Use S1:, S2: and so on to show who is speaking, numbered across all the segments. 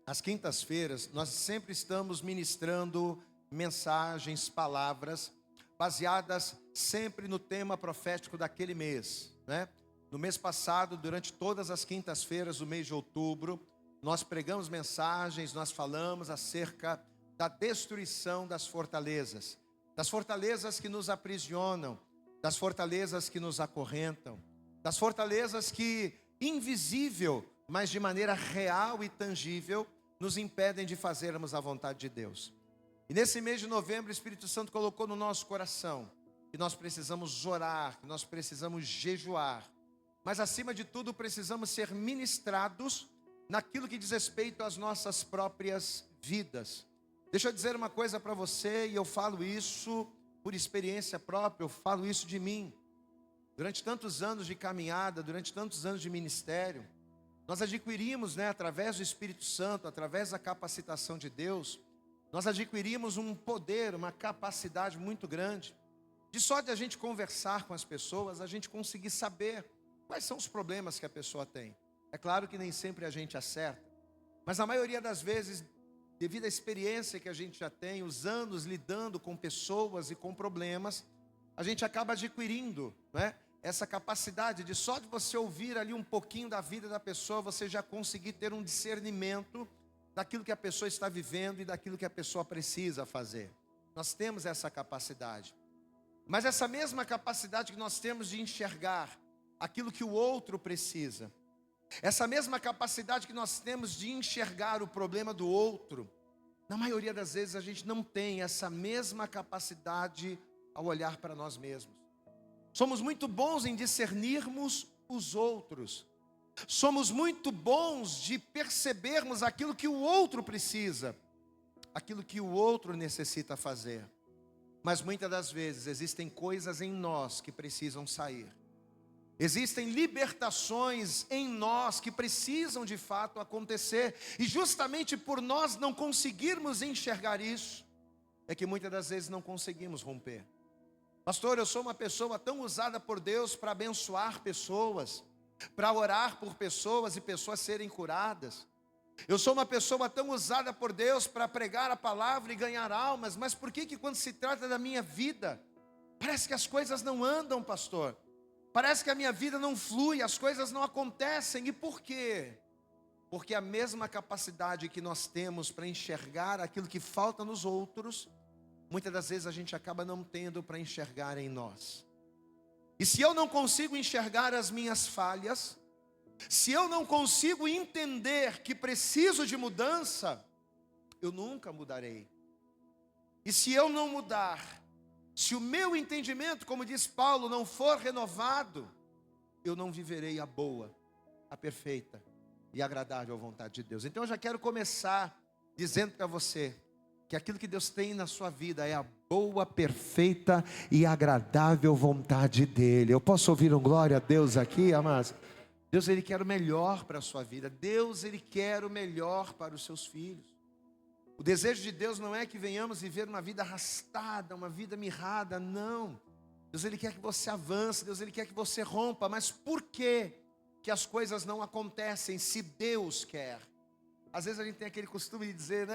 S1: Às quintas-feiras, nós sempre estamos ministrando mensagens, palavras, baseadas sempre no tema profético daquele mês, né? No mês passado, durante todas as quintas-feiras do mês de outubro, nós pregamos mensagens, nós falamos acerca da destruição das fortalezas que nos aprisionam, das fortalezas que nos acorrentam, das fortalezas que, invisível, mas de maneira real e tangível, nos impedem de fazermos a vontade de Deus. E nesse mês de novembro, o Espírito Santo colocou no nosso coração que nós precisamos orar, que nós precisamos jejuar, mas acima de tudo precisamos ser ministrados naquilo que diz respeito às nossas próprias vidas. Deixa eu dizer uma coisa para você, e eu falo isso por experiência própria, eu falo isso de mim. Durante tantos anos de caminhada, durante tantos anos de ministério, nós adquirimos, através do Espírito Santo, através da capacitação de Deus, nós adquirimos um poder, uma capacidade muito grande, de só de a gente conversar com as pessoas, a gente conseguir saber quais são os problemas que a pessoa tem. É claro que nem sempre a gente acerta, mas a maioria das vezes, devido à experiência que a gente já tem, os anos lidando com pessoas e com problemas, a gente acaba adquirindo, essa capacidade de só de você ouvir ali um pouquinho da vida da pessoa, você já conseguir ter um discernimento daquilo que a pessoa está vivendo e daquilo que a pessoa precisa fazer. Nós temos essa capacidade. Mas essa mesma capacidade que nós temos de enxergar aquilo que o outro precisa, essa mesma capacidade que nós temos de enxergar o problema do outro, na maioria das vezes a gente não tem essa mesma capacidade ao olhar para nós mesmos. Somos muito bons em discernirmos os outros. Somos muito bons de percebermos aquilo que o outro precisa, aquilo que o outro necessita fazer. Mas muitas das vezes existem coisas em nós que precisam sair. Existem libertações em nós que precisam de fato acontecer. E justamente por nós não conseguirmos enxergar isso, é que muitas das vezes não conseguimos romper. Pastor, eu sou uma pessoa tão usada por Deus para abençoar pessoas, para orar por pessoas e pessoas serem curadas. Eu sou uma pessoa tão usada por Deus para pregar a palavra e ganhar almas, mas por que quando se trata da minha vida, parece que as coisas não andam, pastor? Parece que a minha vida não flui, as coisas não acontecem. E por quê? Porque a mesma capacidade que nós temos para enxergar aquilo que falta nos outros, muitas das vezes a gente acaba não tendo para enxergar em nós. E se eu não consigo enxergar as minhas falhas, se eu não consigo entender que preciso de mudança, eu nunca mudarei. E se eu não mudar, se o meu entendimento, como diz Paulo, não for renovado, eu não viverei a boa, a perfeita e agradável vontade de Deus. Então eu já quero começar dizendo para você que aquilo que Deus tem na sua vida é a boa, perfeita e agradável vontade dEle. Eu posso ouvir um glória a Deus aqui, amados? Deus, Ele quer o melhor para a sua vida. Deus, Ele quer o melhor para os seus filhos. O desejo de Deus não é que venhamos viver uma vida arrastada, uma vida mirrada, não. Deus, Ele quer que você avance, Deus, Ele quer que você rompa. Mas por que as coisas não acontecem se Deus quer? Às vezes a gente tem aquele costume de dizer,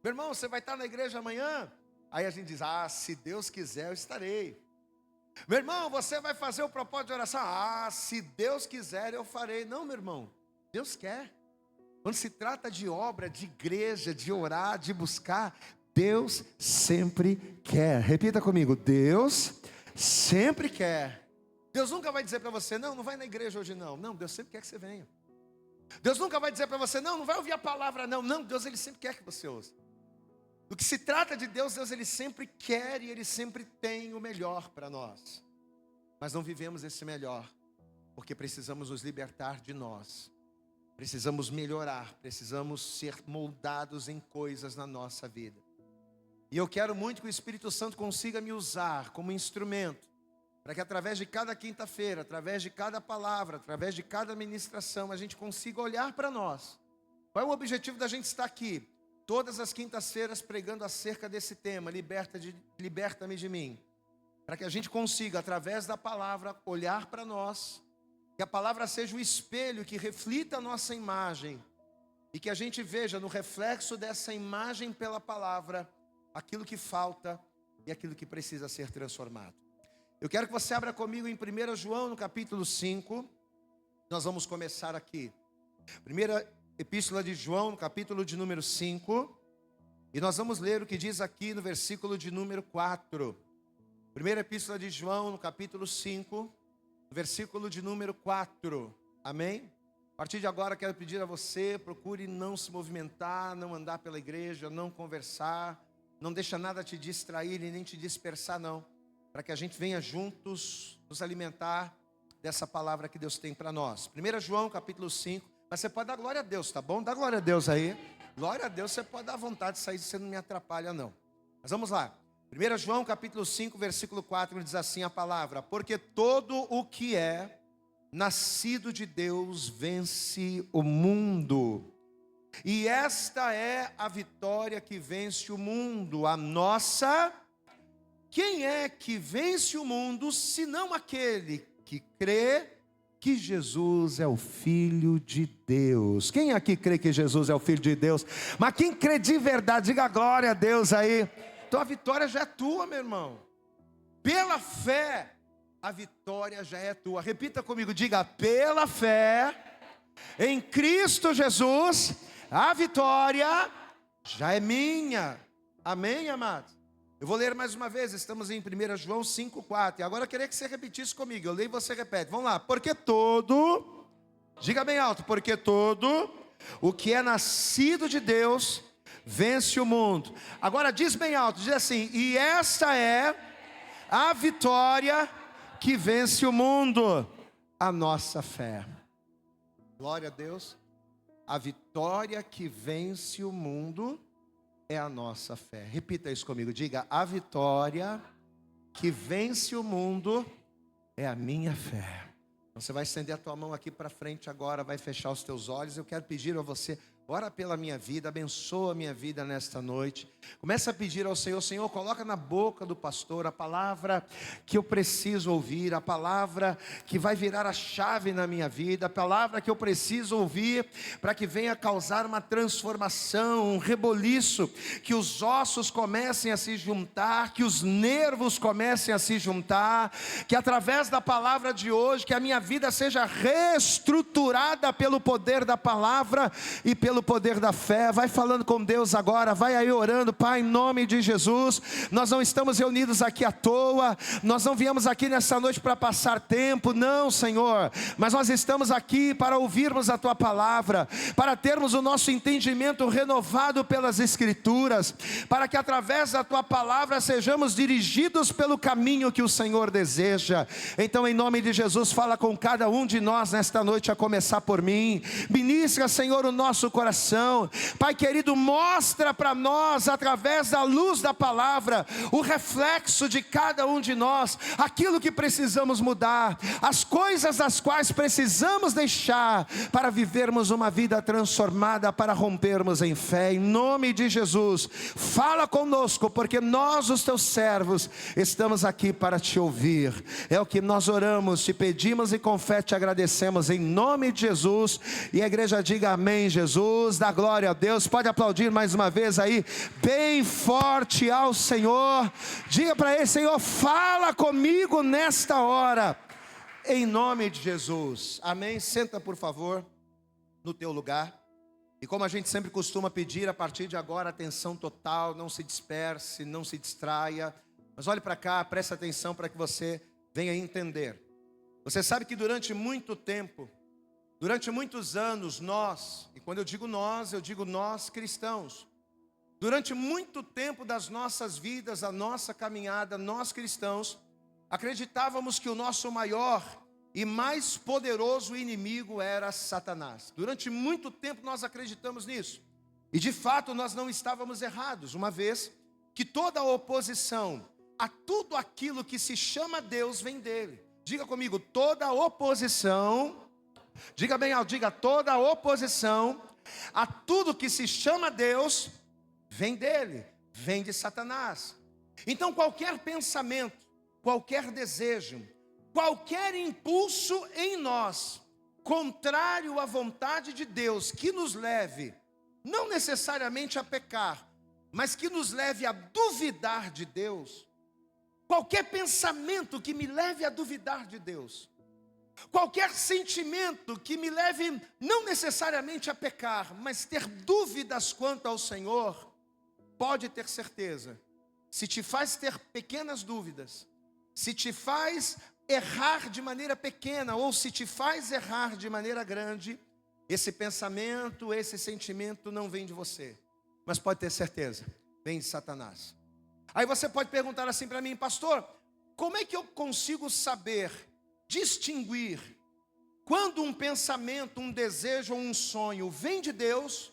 S1: meu irmão, você vai estar na igreja amanhã? Aí a gente diz, se Deus quiser eu estarei. Meu irmão, você vai fazer o propósito de oração? Se Deus quiser eu farei. Não, meu irmão, Deus quer. Quando se trata de obra, de igreja, de orar, de buscar, Deus sempre quer. Repita comigo, Deus sempre quer. Deus nunca vai dizer para você, não vai na igreja hoje não. Não, Deus sempre quer que você venha. Deus nunca vai dizer para você, não vai ouvir a palavra não. Não, Deus, Ele sempre quer que você ouça. Do que se trata de Deus, Ele sempre quer e Ele sempre tem o melhor para nós. Mas não vivemos esse melhor, porque precisamos nos libertar de nós. Precisamos melhorar, precisamos ser moldados em coisas na nossa vida. E eu quero muito que o Espírito Santo consiga me usar como instrumento, para que através de cada quinta-feira, através de cada palavra, através de cada ministração, a gente consiga olhar para nós. Qual é o objetivo da gente estar aqui? Todas as quintas-feiras pregando acerca desse tema, liberta-me de mim. Para que a gente consiga, através da palavra, olhar para nós, que a palavra seja o espelho que reflita a nossa imagem, e que a gente veja no reflexo dessa imagem pela palavra aquilo que falta e aquilo que precisa ser transformado. Eu quero que você abra comigo em 1 João, no capítulo 5. Nós vamos começar aqui. Primeira epístola de João, no capítulo de número 5. E nós vamos ler o que diz aqui no versículo de número 4. Primeira epístola de João, no capítulo 5, versículo de número 4. Amém? A partir de agora quero pedir a você, procure não se movimentar, não andar pela igreja, não conversar, não deixa nada te distrair e nem te dispersar não, para que a gente venha juntos nos alimentar dessa palavra que Deus tem para nós. 1 João capítulo 5, mas você pode dar glória a Deus, tá bom? Dá glória a Deus aí. Glória a Deus, você pode dar vontade de sair, você não me atrapalha não. Mas vamos lá. 1 João capítulo 5, versículo 4, diz assim a palavra: porque todo o que é nascido de Deus vence o mundo. E esta é a vitória que vence o mundo, a nossa. Quem é que vence o mundo, senão aquele que crê que Jesus é o Filho de Deus? Quem aqui crê que Jesus é o Filho de Deus? Mas quem crê de verdade, diga glória a Deus aí. Então a vitória já é tua, meu irmão. Pela fé, a vitória já é tua. Repita comigo, diga: pela fé, em Cristo Jesus, a vitória já é minha. Amém, amados? Eu vou ler mais uma vez, estamos em 1 João 5,4. E agora eu queria que você repetisse comigo. Eu leio e você repete. Vamos lá. Porque todo, diga bem alto, porque todo o que é nascido de Deus vence o mundo. Agora diz bem alto, diz assim: e esta é a vitória que vence o mundo, a nossa fé. Glória a Deus. A vitória que vence o mundo é a nossa fé. Repita isso comigo, diga: a vitória que vence o mundo é a minha fé. Você vai estender a tua mão aqui para frente agora, vai fechar os teus olhos. Eu quero pedir a você, ora pela minha vida, abençoa a minha vida nesta noite. Começa a pedir ao Senhor: Senhor, coloca na boca do pastor a palavra que eu preciso ouvir, a palavra que vai virar a chave na minha vida, a palavra que eu preciso ouvir para que venha causar uma transformação, um reboliço, que os ossos comecem a se juntar, que os nervos comecem a se juntar, que através da palavra de hoje, que a minha vida seja reestruturada pelo poder da palavra e pelo poder da fé. Vai falando com Deus agora, vai aí orando. Pai, em nome de Jesus, nós não estamos reunidos aqui à toa, nós não viemos aqui nessa noite para passar tempo, não, Senhor, mas nós estamos aqui para ouvirmos a Tua palavra, para termos o nosso entendimento renovado pelas Escrituras, para que através da Tua palavra sejamos dirigidos pelo caminho que o Senhor deseja. Então, em nome de Jesus, fala com cada um de nós nesta noite, a começar por mim. Ministra, Senhor, o nosso coração. Pai querido, mostra para nós, através da luz da palavra, o reflexo de cada um de nós, aquilo que precisamos mudar, as coisas das quais precisamos deixar para vivermos uma vida transformada, para rompermos em fé. Em nome de Jesus, fala conosco, porque nós, os teus servos, estamos aqui para te ouvir. É o que nós oramos, te pedimos e com fé te agradecemos em nome de Jesus. E a igreja diga amém. Jesus, dá glória a Deus. Pode aplaudir mais uma vez aí, bem forte ao Senhor. Diga para ele: Senhor, fala comigo nesta hora, em nome de Jesus. Amém. Senta por favor no teu lugar. E como a gente sempre costuma pedir, a partir de agora, atenção total, não se disperse, não se distraia, mas olhe para cá, preste atenção para que você venha entender. Você sabe que durante muito tempo, durante muitos anos, nós, e quando eu digo nós cristãos, durante muito tempo das nossas vidas, a nossa caminhada, nós cristãos, acreditávamos que o nosso maior e mais poderoso inimigo era Satanás. Durante muito tempo nós acreditamos nisso. E de fato nós não estávamos errados, uma vez que toda a oposição a tudo aquilo que se chama Deus vem dele. Diga comigo, toda oposição, diga bem alto, diga: toda oposição a tudo que se chama Deus vem dele, vem de Satanás. Então qualquer pensamento, qualquer desejo, qualquer impulso em nós, contrário à vontade de Deus, que nos leve não necessariamente a pecar, mas que nos leve a duvidar de Deus, qualquer pensamento que me leve a duvidar de Deus, qualquer sentimento que me leve não necessariamente a pecar, mas ter dúvidas quanto ao Senhor, pode ter certeza, se te faz ter pequenas dúvidas, se te faz errar de maneira pequena, ou se te faz errar de maneira grande, esse pensamento, esse sentimento não vem de você, mas pode ter certeza, vem de Satanás. Aí você pode perguntar assim para mim: pastor, como é que eu consigo saber, distinguir, quando um pensamento, um desejo ou um sonho vem de Deus,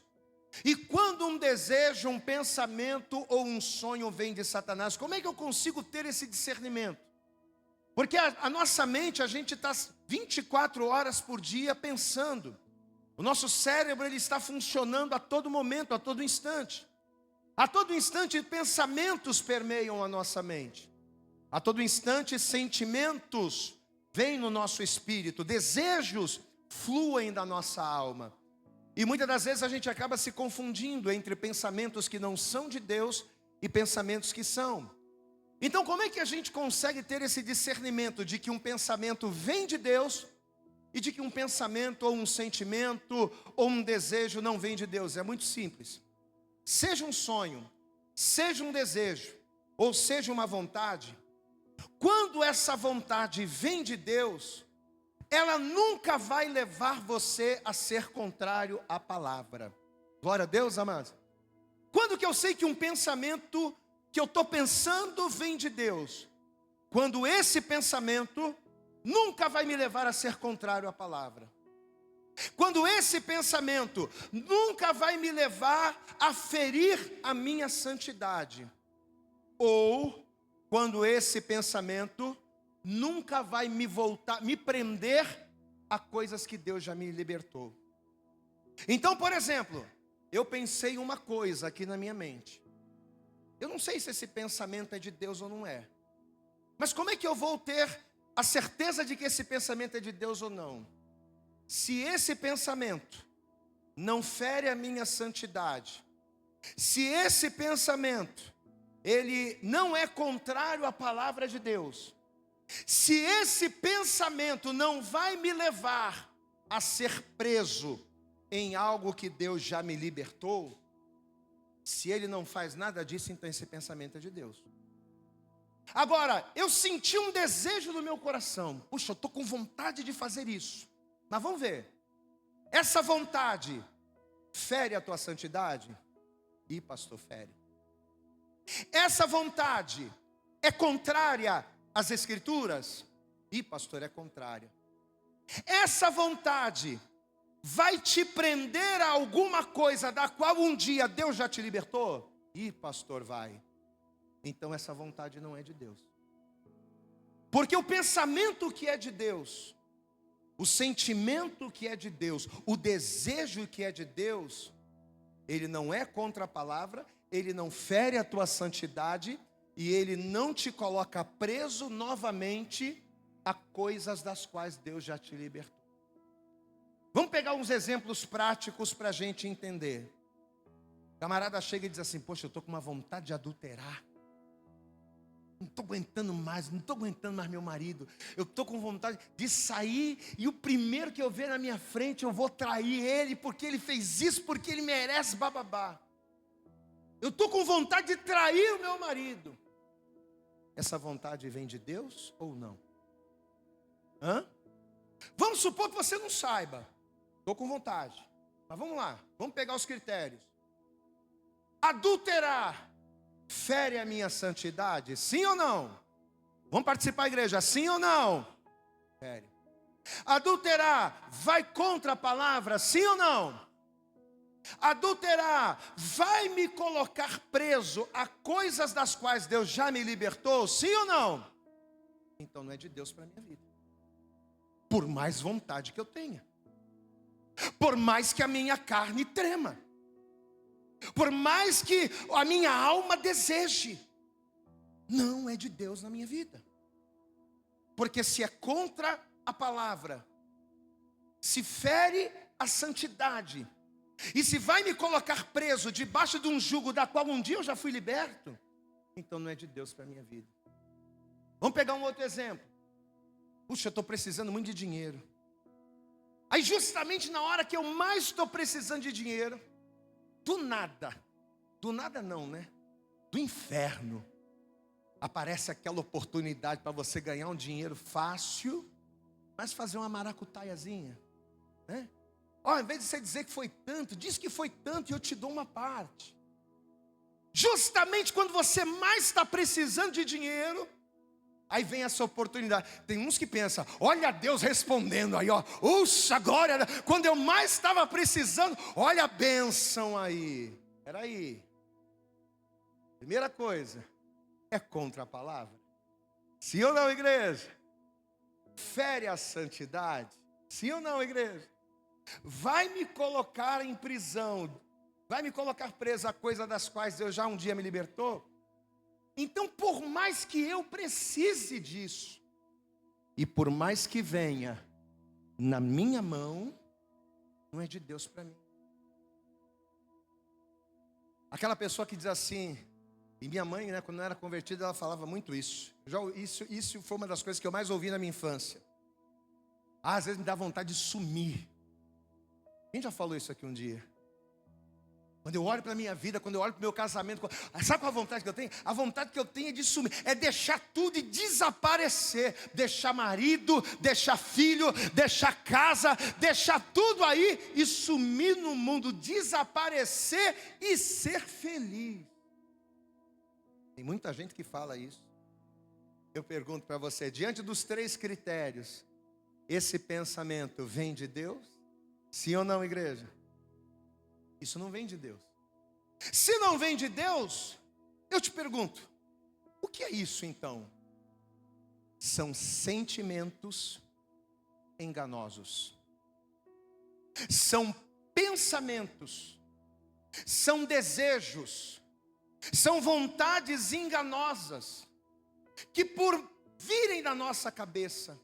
S1: e quando um desejo, um pensamento ou um sonho vem de Satanás? Como é que eu consigo ter esse discernimento? Porque a nossa mente, a gente está 24 horas por dia pensando. O nosso cérebro, ele está funcionando a todo momento, a todo instante. A todo instante pensamentos permeiam a nossa mente. A todo instante sentimentos vêm no nosso espírito, desejos fluem da nossa alma. E muitas das vezes a gente acaba se confundindo entre pensamentos que não são de Deus e pensamentos que são. Então, como é que a gente consegue ter esse discernimento de que um pensamento vem de Deus e de que um pensamento ou um sentimento ou um desejo não vem de Deus? É muito simples. Seja um sonho, seja um desejo, ou seja uma vontade, quando essa vontade vem de Deus, ela nunca vai levar você a ser contrário à palavra. Glória a Deus, amados. Quando que eu sei que um pensamento que eu estou pensando vem de Deus? Quando esse pensamento nunca vai me levar a ser contrário à palavra. Quando esse pensamento nunca vai me levar a ferir a minha santidade. Ou quando esse pensamento nunca vai me prender a coisas que Deus já me libertou. Então, por exemplo, eu pensei uma coisa aqui na minha mente. Eu não sei se esse pensamento é de Deus ou não é. Mas como é que eu vou ter a certeza de que esse pensamento é de Deus ou não? Se esse pensamento não fere a minha santidade, se esse pensamento, ele não é contrário à palavra de Deus, se esse pensamento não vai me levar a ser preso em algo que Deus já me libertou, se ele não faz nada disso, então esse pensamento é de Deus. Agora, eu senti um desejo no meu coração. Puxa, eu estou com vontade de fazer isso. Mas vamos ver. Essa vontade fere a tua santidade? Ih, pastor, fere. Essa vontade é contrária às Escrituras? Ih, pastor, é contrária. Essa vontade vai te prender a alguma coisa da qual um dia Deus já te libertou? Ih, pastor, vai. Então essa vontade não é de Deus. Porque o pensamento que é de Deus, o sentimento que é de Deus, o desejo que é de Deus, ele não é contra a palavra, ele não fere a tua santidade e ele não te coloca preso novamente a coisas das quais Deus já te libertou. Vamos pegar uns exemplos práticos para a gente entender. O camarada chega e diz assim: poxa, eu estou com uma vontade de adulterar. Não estou aguentando mais meu marido. Eu estou com vontade de sair e o primeiro que eu ver na minha frente eu vou trair ele porque ele fez isso, porque ele merece bababá. Eu estou com vontade de trair o meu marido. Essa vontade vem de Deus ou não? Vamos supor que você não saiba. Estou com vontade. Mas vamos lá, vamos pegar os critérios. Adulterar fere a minha santidade? Sim ou não? Vamos participar, igreja? Sim ou não? Fere. Adulterar vai contra a palavra? Sim ou não? Adulterar vai me colocar preso a coisas das quais Deus já me libertou? Sim ou não? Então não é de Deus para a minha vida. Por mais vontade que eu tenha, por mais que a minha carne trema, por mais que a minha alma deseje, não é de Deus na minha vida. Porque se é contra a palavra, se fere a santidade, E se vai me colocar preso debaixo de um jugo da qual um dia eu já fui liberto, então não é de Deus para a minha vida. Vamos pegar um outro exemplo. Puxa, eu estou precisando muito de dinheiro. Aí justamente na hora que eu mais estou precisando de dinheiro, do nada não, né? Do inferno, aparece aquela oportunidade para você ganhar um dinheiro fácil, mas fazer uma maracutaiazinha, né? Ó, em vez de você dizer que foi tanto, diz que foi tanto e eu te dou uma parte. Justamente quando você mais está precisando de dinheiro, aí vem essa oportunidade. Tem uns que pensam, olha Deus respondendo aí, ó. Uxa, glória. Quando eu mais estava precisando, olha a bênção aí. Peraí. Primeira coisa, é contra a palavra. Sim ou não, igreja? Fere a santidade. Sim ou não, igreja? Vai me colocar em prisão, vai me colocar preso a coisa das quais Deus já um dia me libertou? Então, por mais que eu precise disso, e por mais que venha na minha mão, não é de Deus para mim. Aquela pessoa que diz assim, e minha mãe, né, quando eu era convertida, ela falava muito isso. Isso foi uma das coisas que eu mais ouvi na minha infância. Às vezes me dá vontade de sumir. Quem já falou isso aqui um dia? Quando eu olho para a minha vida, quando eu olho para o meu casamento, sabe qual a vontade que eu tenho? A vontade que eu tenho é de sumir, é deixar tudo e desaparecer. Deixar marido, deixar filho, deixar casa, deixar tudo aí e sumir no mundo, desaparecer e ser feliz. Tem muita gente que fala isso. Eu pergunto para você, diante dos 3 critérios, esse pensamento vem de Deus? Sim ou não, igreja? Isso não vem de Deus. Se não vem de Deus, eu te pergunto, o que é isso então? São sentimentos enganosos. São pensamentos, são desejos, são vontades enganosas, que por virem da nossa cabeça,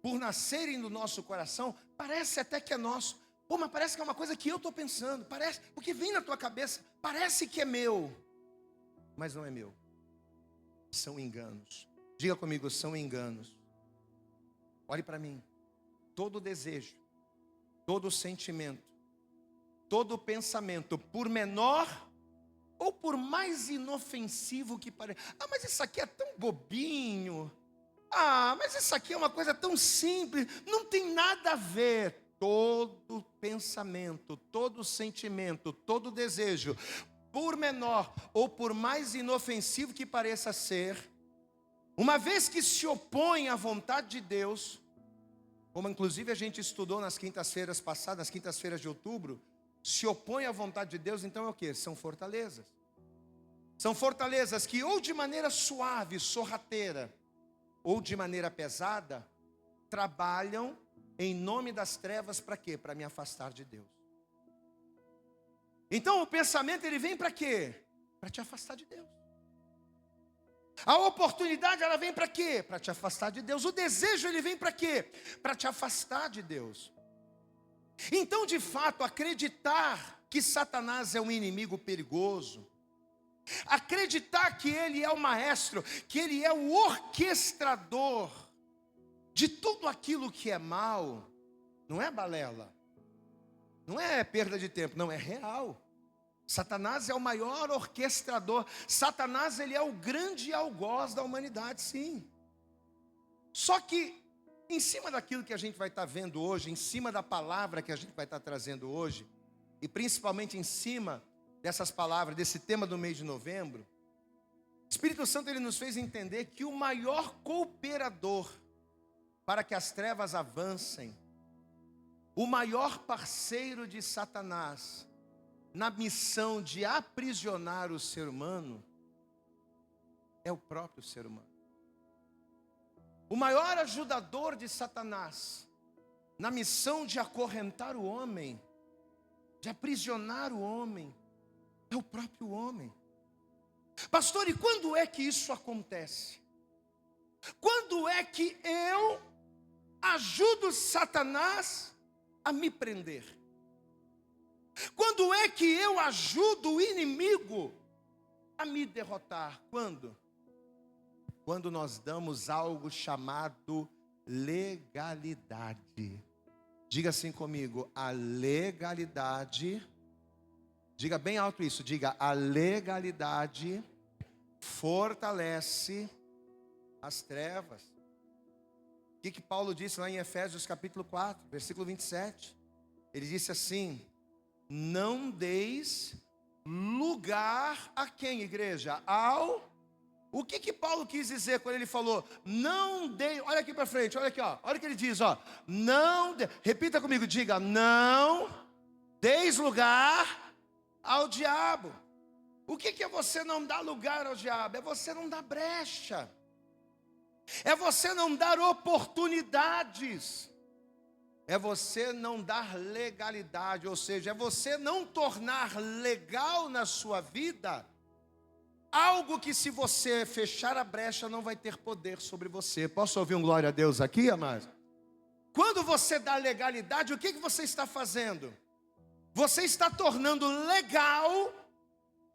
S1: por nascerem do nosso coração, parece até que é nosso. Pô, mas parece que é uma coisa que eu estou pensando, parece, porque vem na tua cabeça, parece que é meu, mas não é meu. São enganos. Diga comigo, são enganos. Olhe para mim. Todo desejo, todo sentimento, todo pensamento, por menor ou por mais inofensivo que pareça. Ah, mas isso aqui é tão bobinho. Ah, mas isso aqui é uma coisa tão simples. Não tem nada a ver. Todo pensamento, todo sentimento, todo desejo, por menor ou por mais inofensivo que pareça ser, uma vez que se opõe à vontade de Deus, como inclusive a gente estudou nas quintas-feiras passadas, nas quintas-feiras de outubro, se opõe à vontade de Deus, então é o quê? São fortalezas. São fortalezas que ou de maneira suave, sorrateira, ou de maneira pesada, trabalham em nome das trevas para quê? Para me afastar de Deus. Então o pensamento ele vem para quê? Para te afastar de Deus. A oportunidade ela vem para quê? Para te afastar de Deus. O desejo ele vem para quê? Para te afastar de Deus. Então de fato acreditar que Satanás é um inimigo perigoso, acreditar que ele é o maestro, que ele é o orquestrador de tudo aquilo que é mal, não é balela, não é perda de tempo, não, é real. Satanás é o maior orquestrador. Satanás ele é o grande algoz da humanidade, sim. Só que em cima daquilo que a gente vai estar vendo hoje, em cima da palavra que a gente vai estar trazendo hoje, e principalmente em cima dessas palavras, desse tema do mês de novembro, o Espírito Santo ele nos fez entender que o maior cooperador para que as trevas avancem, o maior parceiro de Satanás na missão de aprisionar o ser humano é o próprio ser humano. O maior ajudador de Satanás na missão de acorrentar o homem, de aprisionar o homem, é o próprio homem. Pastor, e quando é que isso acontece? Quando é que eu ajudo Satanás a me prender? Quando é que eu ajudo o inimigo a me derrotar? Quando? Quando nós damos algo chamado legalidade. Diga assim comigo, a legalidade, diga bem alto isso, diga, a legalidade fortalece as trevas. O que Paulo disse lá em Efésios capítulo 4, versículo 27? Ele disse assim: não deis lugar a quem, igreja? O que Paulo quis dizer quando ele falou, não dei, olha aqui para frente, olha aqui, ó, olha o que ele diz, ó, repita comigo, diga, não deis lugar ao diabo. O que é você não dar lugar ao diabo? É você não dar brecha, é você não dar oportunidades, é você não dar legalidade, ou seja, é você não tornar legal na sua vida algo que, se você fechar a brecha, não vai ter poder sobre você. Posso ouvir um glória a Deus aqui, amados? Quando você dá legalidade, o que você está fazendo? Você está tornando legal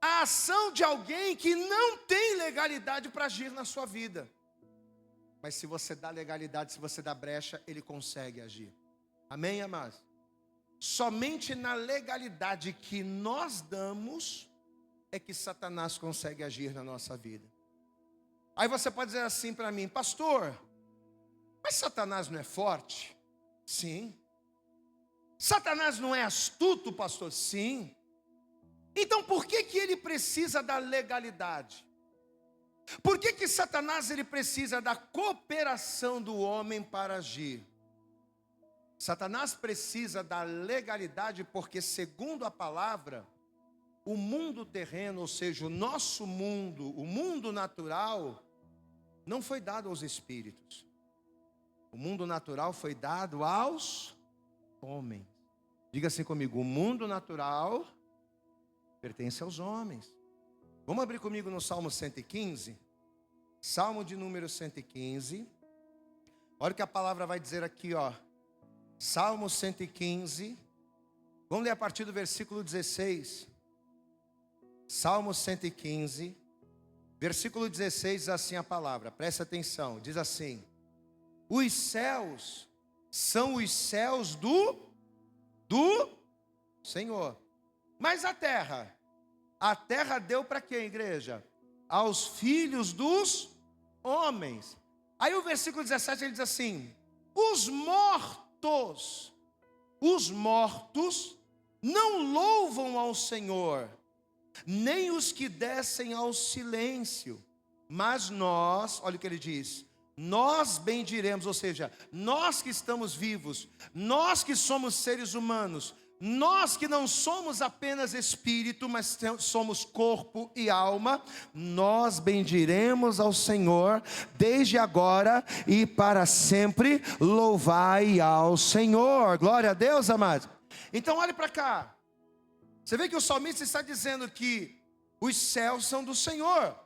S1: a ação de alguém que não tem legalidade para agir na sua vida. Mas se você dá legalidade, se você dá brecha, ele consegue agir. Amém, amados? Somente na legalidade que nós damos é que Satanás consegue agir na nossa vida. Aí você pode dizer assim para mim, pastor, mas Satanás não é forte? Sim. Satanás não é astuto, pastor? Sim. Então por que ele precisa da legalidade? Por que Satanás ele precisa da cooperação do homem para agir? Satanás precisa da legalidade porque, segundo a palavra, o mundo terreno, ou seja, o nosso mundo, o mundo natural, não foi dado aos espíritos. O mundo natural foi dado aos homens. Diga assim comigo, o mundo natural pertence aos homens. Vamos abrir comigo no Salmo 115? Salmo de número 115. Olha o que a palavra vai dizer aqui, ó. Salmo 115. Vamos ler a partir do versículo 16. Salmo 115, versículo 16, diz assim a palavra, presta atenção, diz assim: os céus são os céus do Senhor, mas a terra deu para quem, igreja? Aos filhos dos homens. Aí o versículo 17 ele diz assim: os mortos não louvam ao Senhor, nem os que descem ao silêncio, mas nós, olha o que ele diz, nós bendiremos, ou seja, nós que estamos vivos, nós que somos seres humanos, nós que não somos apenas espírito, mas somos corpo e alma, nós bendiremos ao Senhor, desde agora e para sempre, louvai ao Senhor. Glória a Deus, amados. Então olhe para cá. Você vê que o salmista está dizendo que os céus são do Senhor,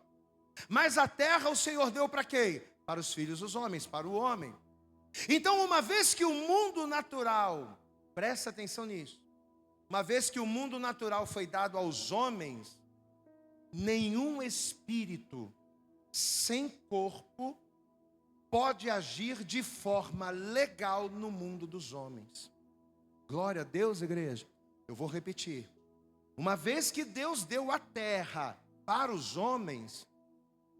S1: mas a terra o Senhor deu para quem? Para os filhos dos homens, para o homem. Então, uma vez que o mundo natural, presta atenção nisso, uma vez que o mundo natural foi dado aos homens, nenhum espírito sem corpo pode agir de forma legal no mundo dos homens. Glória a Deus, igreja. Eu vou repetir. Uma vez que Deus deu a terra para os homens,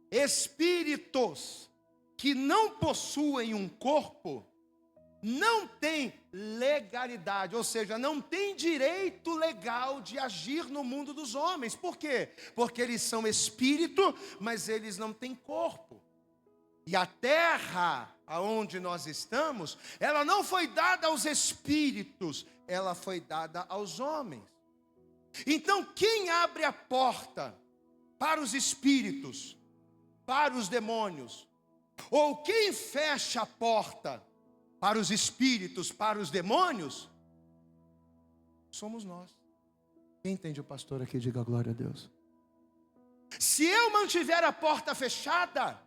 S1: espíritos que não possuem um corpo, não têm legalidade, ou seja, não têm direito legal de agir no mundo dos homens. Por quê? Porque eles são espírito, mas eles não têm corpo. E a terra aonde nós estamos, ela não foi dada aos espíritos, ela foi dada aos homens. Então, quem abre a porta para os espíritos, para os demônios, ou quem fecha a porta para os espíritos, para os demônios, somos nós. Quem entende o pastor aqui, diga glória a Deus. Se eu mantiver a porta fechada,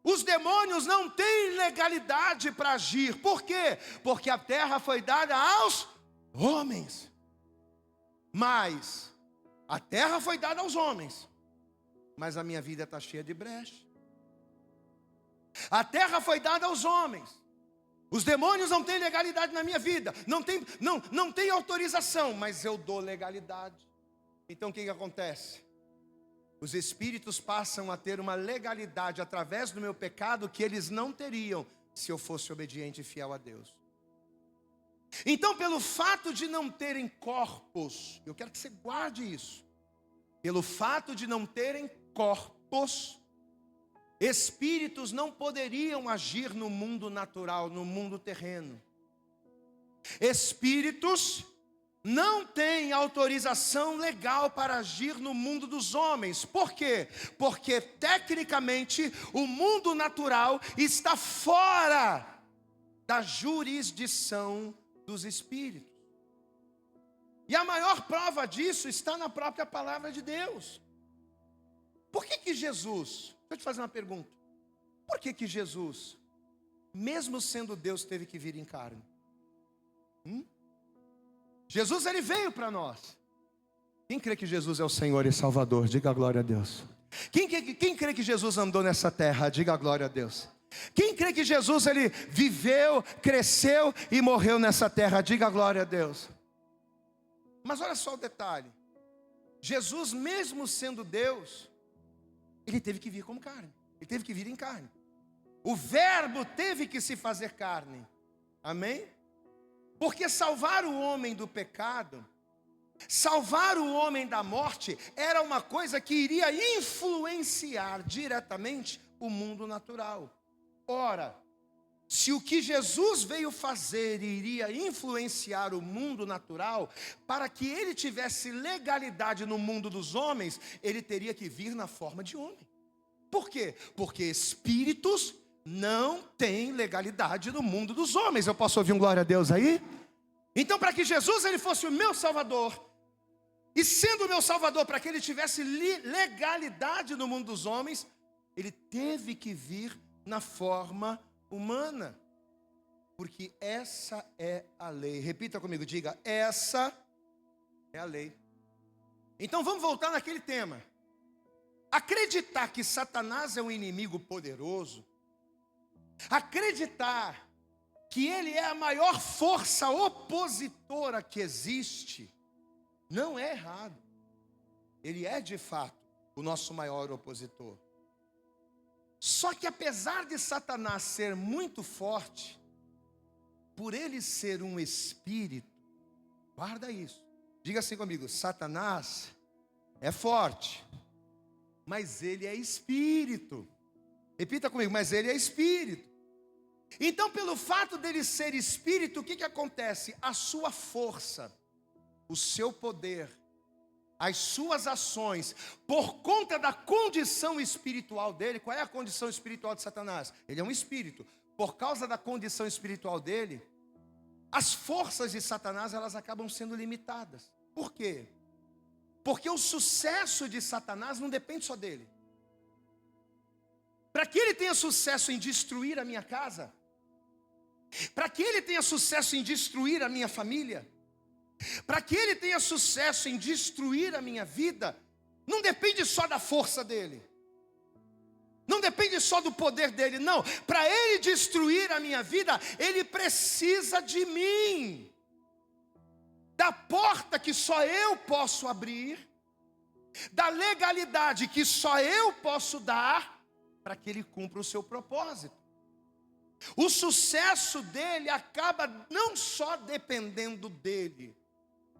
S1: os demônios não têm legalidade para agir. Por quê? Porque a terra foi dada aos homens. Mas a terra foi dada aos homens, mas a minha vida está cheia de brecha. A terra foi dada aos homens. Os demônios não têm legalidade na minha vida. Não tem autorização, mas eu dou legalidade. Então o que acontece? Os espíritos passam a ter uma legalidade através do meu pecado que eles não teriam se eu fosse obediente e fiel a Deus. Então, pelo fato de não terem corpos, eu quero que você guarde isso. Pelo fato de não terem corpos, espíritos não poderiam agir no mundo natural, no mundo terreno. Espíritos não têm autorização legal para agir no mundo dos homens. Por quê? Porque tecnicamente o mundo natural está fora da jurisdição dos espíritos. E a maior prova disso está na própria palavra de Deus. Por que Jesus, deixa eu te fazer uma pergunta. Por que Jesus, mesmo sendo Deus, teve que vir em carne? Jesus, ele veio para nós. Quem crê que Jesus é o Senhor e Salvador? Diga a glória a Deus. Quem crê que Jesus andou nessa terra? Diga a glória a Deus. Quem crê que Jesus, ele viveu, cresceu e morreu nessa terra? Diga a glória a Deus. Mas olha só o detalhe. Jesus, mesmo sendo Deus, ele teve que vir como carne. Ele teve que vir em carne. O verbo teve que se fazer carne. Amém? Porque salvar o homem do pecado, salvar o homem da morte, era uma coisa que iria influenciar diretamente o mundo natural. Ora, se o que Jesus veio fazer iria influenciar o mundo natural, para que ele tivesse legalidade no mundo dos homens, ele teria que vir na forma de homem. Por quê? Porque espíritos não têm legalidade no mundo dos homens. Eu posso ouvir um glória a Deus aí? Então, para que Jesus ele fosse o meu Salvador, e sendo o meu Salvador, para que ele tivesse legalidade no mundo dos homens, ele teve que vir na forma humana, porque essa é a lei. Repita comigo, diga, essa é a lei. Então vamos voltar naquele tema. Acreditar que Satanás é um inimigo poderoso, acreditar que ele é a maior força opositora que existe, não é errado. Ele é de fato o nosso maior opositor. Só que apesar de Satanás ser muito forte, por ele ser um espírito, guarda isso, diga assim comigo, Satanás é forte, mas ele é espírito. Repita comigo, mas ele é espírito. Então, pelo fato dele ser espírito, o que acontece? A sua força, o seu poder, as suas ações, por conta da condição espiritual dele. Qual é a condição espiritual de Satanás? Ele é um espírito. Por causa da condição espiritual dele, as forças de Satanás, elas acabam sendo limitadas. Por quê? Porque o sucesso de Satanás não depende só dele. Para que ele tenha sucesso em destruir a minha casa, para que ele tenha sucesso em destruir a minha família, para que ele tenha sucesso em destruir a minha vida, não depende só da força dele, não depende só do poder dele, não. Para ele destruir a minha vida, ele precisa de mim, da porta que só eu posso abrir, da legalidade que só eu posso dar, para que ele cumpra o seu propósito. O sucesso dele acaba não só dependendo dele,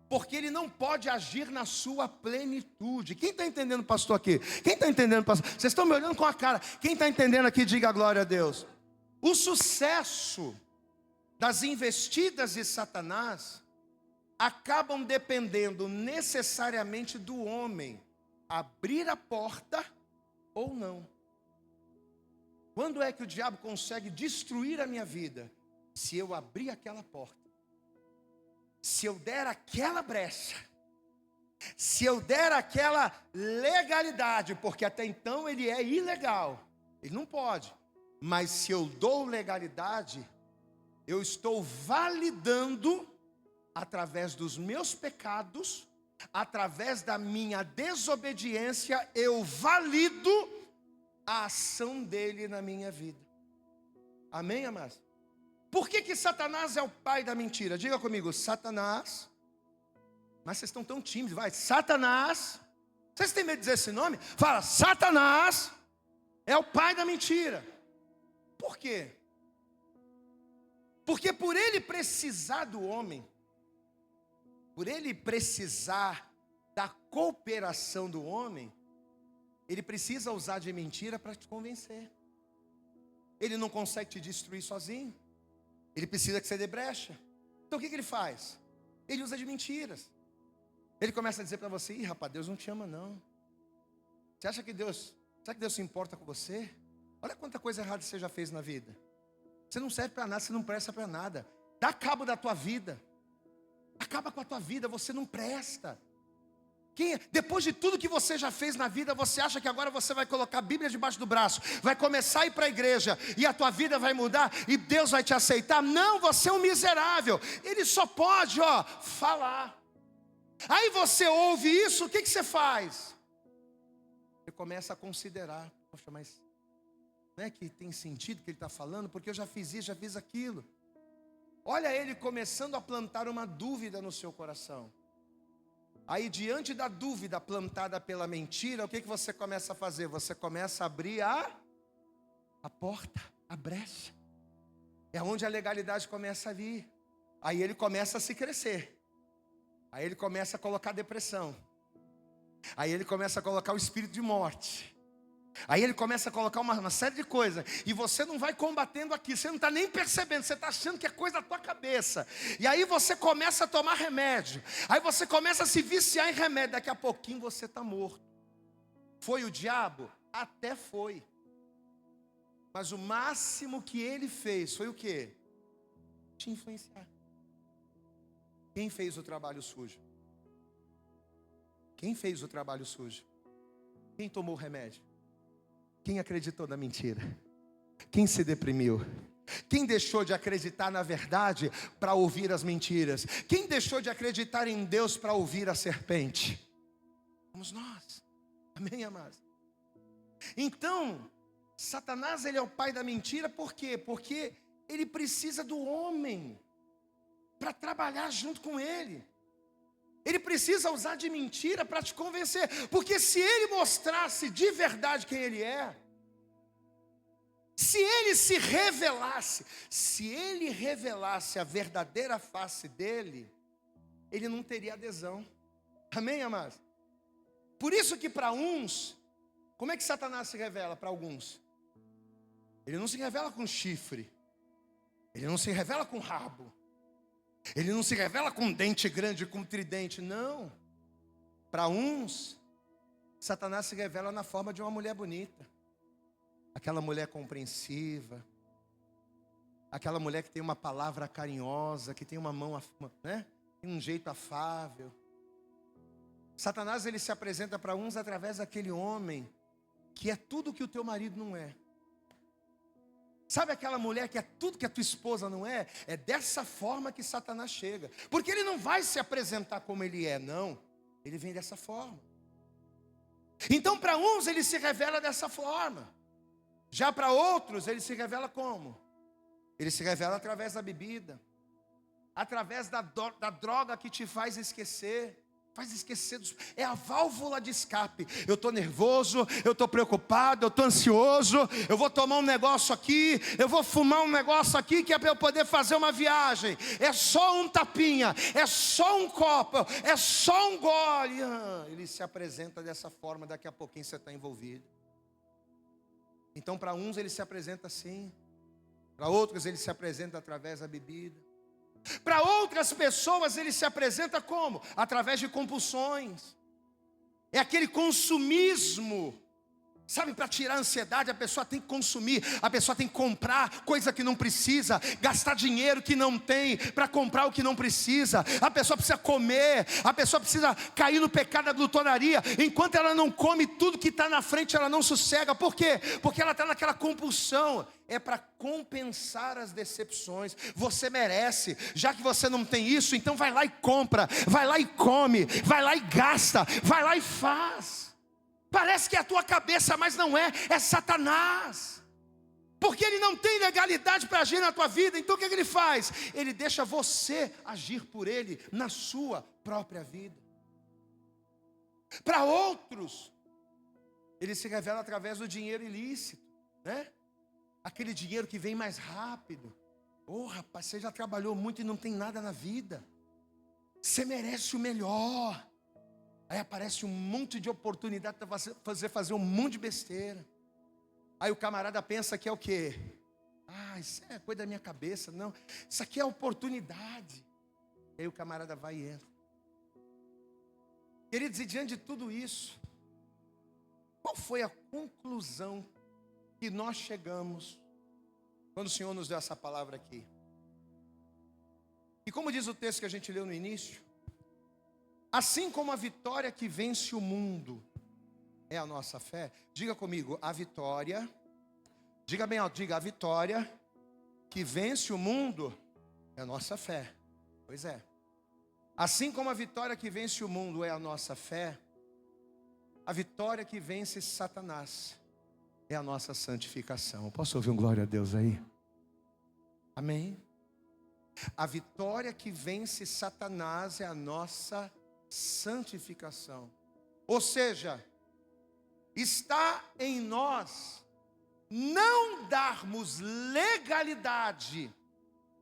S1: porque ele não pode agir na sua plenitude. Quem está entendendo, pastor, aqui? Quem está entendendo, pastor? Vocês estão me olhando com a cara. Quem está entendendo aqui, diga a glória a Deus. O sucesso das investidas de Satanás acabam dependendo necessariamente do homem abrir a porta ou não. Quando é que o diabo consegue destruir a minha vida? Se eu abrir aquela porta, se eu der aquela brecha, se eu der aquela legalidade, porque até então ele é ilegal, ele não pode, mas se eu dou legalidade, eu estou validando, através dos meus pecados, através da minha desobediência, eu valido a ação dele na minha vida. Amém, amados? Por que Satanás é o pai da mentira? Diga comigo, Satanás. Mas vocês estão tão tímidos, vai. Satanás. Vocês têm medo de dizer esse nome? Fala, Satanás é o pai da mentira. Por quê? Porque por ele precisar do homem, por ele precisar da cooperação do homem, ele precisa usar de mentira para te convencer. Ele não consegue te destruir sozinho. Ele precisa que você dê brecha. Então o que ele faz? Ele usa de mentiras. Ele começa a dizer para você, rapaz, Deus não te ama não. Você acha que Deus se importa com você? Olha quanta coisa errada você já fez na vida. Você não serve para nada, você não presta para nada. Dá cabo da tua vida. Acaba com a tua vida, você não presta. Depois de tudo que você já fez na vida, você acha que agora você vai colocar a Bíblia debaixo do braço, vai começar a ir para a igreja, e a tua vida vai mudar, e Deus vai te aceitar? Não, você é um miserável. Ele só pode, falar. Aí você ouve isso, o que você faz? Você começa a considerar, poxa, mas não é que tem sentido que ele está falando? Porque eu já fiz isso, já fiz aquilo. Olha ele começando a plantar uma dúvida no seu coração. Aí diante da dúvida plantada pela mentira, o que você começa a fazer? Você começa a abrir a porta, a brecha. É onde a legalidade começa a vir. Aí ele começa a se crescer. Aí ele começa a colocar depressão. Aí ele começa a colocar o espírito de morte. Aí ele começa a colocar uma série de coisas. E você não vai combatendo aqui. Você não está nem percebendo. Você está achando que é coisa da tua cabeça. E aí você começa a tomar remédio. Aí você começa a se viciar em remédio. Daqui a pouquinho você está morto. Foi o diabo? Até foi. Mas o máximo que ele fez foi o quê? Te influenciar. Quem fez o trabalho sujo? Quem fez o trabalho sujo? Quem tomou o remédio? Quem acreditou na mentira? Quem se deprimiu? Quem deixou de acreditar na verdade para ouvir as mentiras? Quem deixou de acreditar em Deus para ouvir a serpente? Somos nós. Amém, amados? Então, Satanás, ele é o pai da mentira. Por quê? Porque ele precisa do homem para trabalhar junto com ele. Ele precisa usar de mentira para te convencer. Porque se ele mostrasse de verdade quem ele é, se ele se revelasse, se ele revelasse a verdadeira face dele, ele não teria adesão. Amém, amados? Por isso que para uns, como é que Satanás se revela para alguns? Ele não se revela com chifre. Ele não se revela com rabo. Ele não se revela com dente grande, com tridente, não. Para uns, Satanás se revela na forma de uma mulher bonita. Aquela mulher compreensiva. Aquela mulher que tem uma palavra carinhosa, que tem uma mão, né? Tem um jeito afável. Satanás, ele se apresenta para uns através daquele homem que é tudo que o teu marido não é. Sabe aquela mulher que é tudo que a tua esposa não é? É dessa forma que Satanás chega. Porque ele não vai se apresentar como ele é, não. Ele vem dessa forma. Então para uns ele se revela dessa forma. Já para outros ele se revela como? Ele se revela através da bebida. Através da droga que te faz esquecer. É a válvula de escape. Eu estou nervoso, eu estou preocupado, eu estou ansioso. Eu vou tomar um negócio aqui, eu vou fumar um negócio aqui, que é para eu poder fazer uma viagem. É só um tapinha, é só um copo, é só um gole. Ele se apresenta dessa forma, daqui a pouquinho você está envolvido. Então para uns ele se apresenta assim, para outros ele se apresenta através da bebida. Para outras pessoas ele se apresenta como? Através de compulsões. É aquele consumismo Sabe, para tirar a ansiedade, a pessoa tem que consumir, a pessoa tem que comprar coisa que não precisa, gastar dinheiro que não tem, para comprar o que não precisa. A pessoa precisa comer, a pessoa precisa cair no pecado da glutonaria. Enquanto ela não come tudo que está na frente, ela não sossega. Por quê? Porque ela está naquela compulsão. É para compensar as decepções. Você merece. Já que você não tem isso, então vai lá e compra, vai lá e come, vai lá e gasta, vai lá e faz. Parece que é a tua cabeça, mas não é, é Satanás. Porque ele não tem legalidade para agir na tua vida. Então o que ele faz? Ele deixa você agir por ele na sua própria vida. Para outros, ele se revela através do dinheiro ilícito, né? Aquele dinheiro que vem mais rápido. Oh, rapaz, você já trabalhou muito e não tem nada na vida. Você merece o melhor. Aí aparece um monte de oportunidade para você fazer um monte de besteira. Aí o camarada pensa que é o quê? Ah, isso é coisa da minha cabeça. Não, isso aqui é oportunidade. Aí o camarada vai e entra. Queridos, e diante de tudo isso, qual foi a conclusão que nós chegamos quando o Senhor nos deu essa palavra aqui? E como diz o texto que a gente leu no início, assim como a vitória que vence o mundo é a nossa fé. Diga comigo, a vitória. Diga bem alto, diga, a vitória que vence o mundo é a nossa fé. Pois é. Assim como a vitória que vence o mundo é a nossa fé, a vitória que vence Satanás é a nossa santificação. Posso ouvir um glória a Deus aí? Amém? A vitória que vence Satanás é a nossa santificação. Ou seja, está em nós não darmos legalidade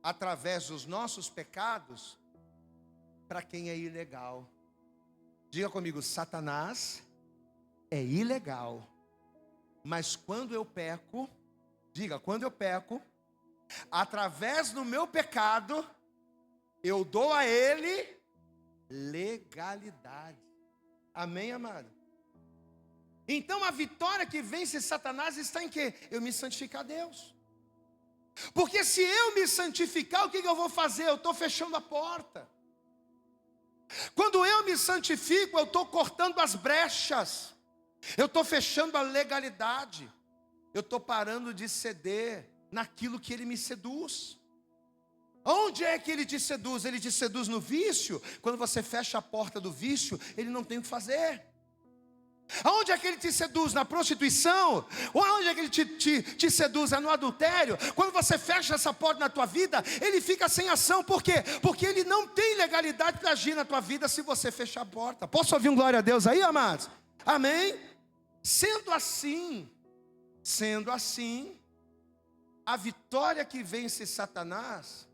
S1: através dos nossos pecados para quem é ilegal. Diga comigo, Satanás é ilegal. Mas quando eu peco, diga, quando eu peco, através do meu pecado, eu dou a ele legalidade. Amém, amado? Então a vitória que vence Satanás está em quê? Eu me santificar a Deus. Porque se eu me santificar, o que eu vou fazer? Eu estou fechando a porta. Quando eu me santifico, eu estou cortando as brechas. Eu estou fechando a legalidade. Eu estou parando de ceder naquilo que ele me seduz. Onde é que ele te seduz? Ele te seduz no vício. Quando você fecha a porta do vício, ele não tem o que fazer. Aonde é que ele te seduz? Na prostituição? Ou aonde é que ele te seduz? É no adultério? Quando você fecha essa porta na tua vida, ele fica sem ação. Por quê? Porque ele não tem legalidade para agir na tua vida se você fechar a porta. Posso ouvir um glória a Deus aí, amados? Amém? Sendo assim, a vitória que vence Satanás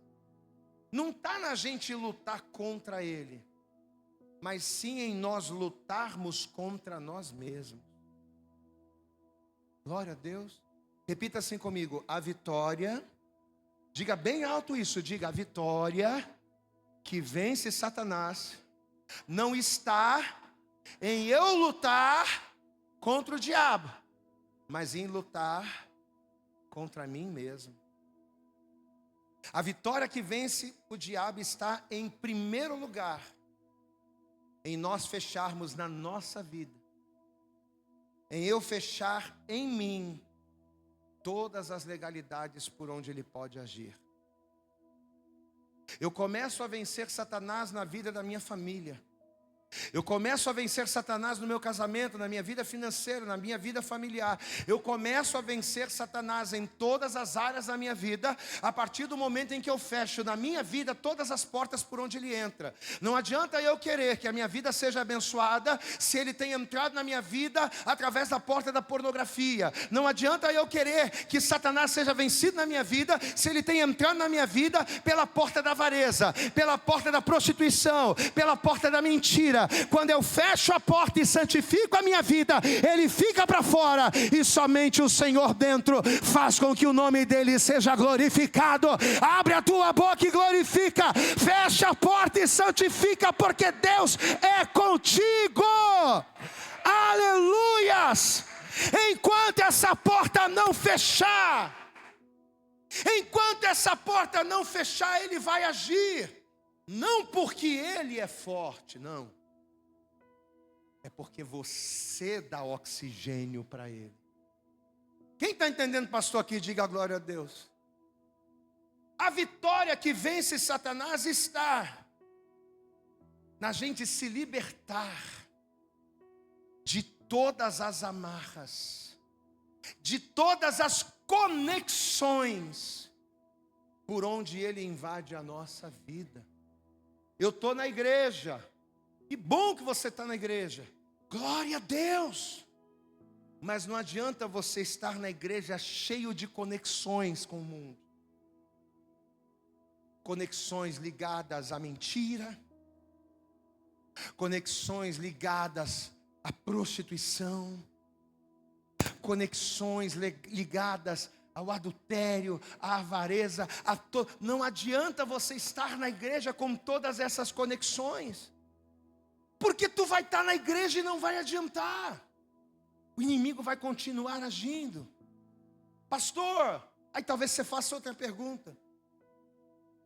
S1: não está na gente lutar contra ele, mas sim em nós lutarmos contra nós mesmos. Glória a Deus. Repita assim comigo, a vitória, diga bem alto isso, diga, a vitória que vence Satanás não está em eu lutar contra o diabo, mas em lutar contra mim mesmo. A vitória que vence o diabo está em primeiro lugar em nós fecharmos na nossa vida, em eu fechar em mim todas as legalidades por onde ele pode agir. Eu começo a vencer Satanás na vida da minha família. Eu começo a vencer Satanás no meu casamento, na minha vida financeira, na minha vida familiar. Eu começo a vencer Satanás em todas as áreas da minha vida, a partir do momento em que eu fecho na minha vida todas as portas por onde ele entra. Não adianta eu querer que a minha vida seja abençoada se ele tem entrado na minha vida através da porta da pornografia. Não adianta eu querer que Satanás seja vencido na minha vida se ele tem entrado na minha vida pela porta da avareza, pela porta da prostituição, pela porta da mentira. Quando eu fecho a porta e santifico a minha vida, ele fica para fora, e somente o Senhor dentro faz com que o nome dele seja glorificado. Abre a tua boca e glorifica, fecha a porta e santifica, porque Deus é contigo. Aleluias, Enquanto essa porta não fechar, Ele vai agir. Não porque Ele é forte, não. É porque você dá oxigênio para Ele. Quem está entendendo, pastor, aqui, diga a glória a Deus. A vitória que vence Satanás está na gente se libertar de todas as amarras, de todas as conexões por onde ele invade a nossa vida. Eu estou na igreja, que bom que você está na igreja, glória a Deus. Mas não adianta você estar na igreja cheio de conexões com o mundo. Conexões ligadas à mentira, conexões ligadas à prostituição, conexões ligadas ao adultério, à avareza, não adianta você estar na igreja com todas essas conexões, porque tu vai estar na igreja e não vai adiantar. O inimigo vai continuar agindo. Pastor, aí talvez você faça outra pergunta.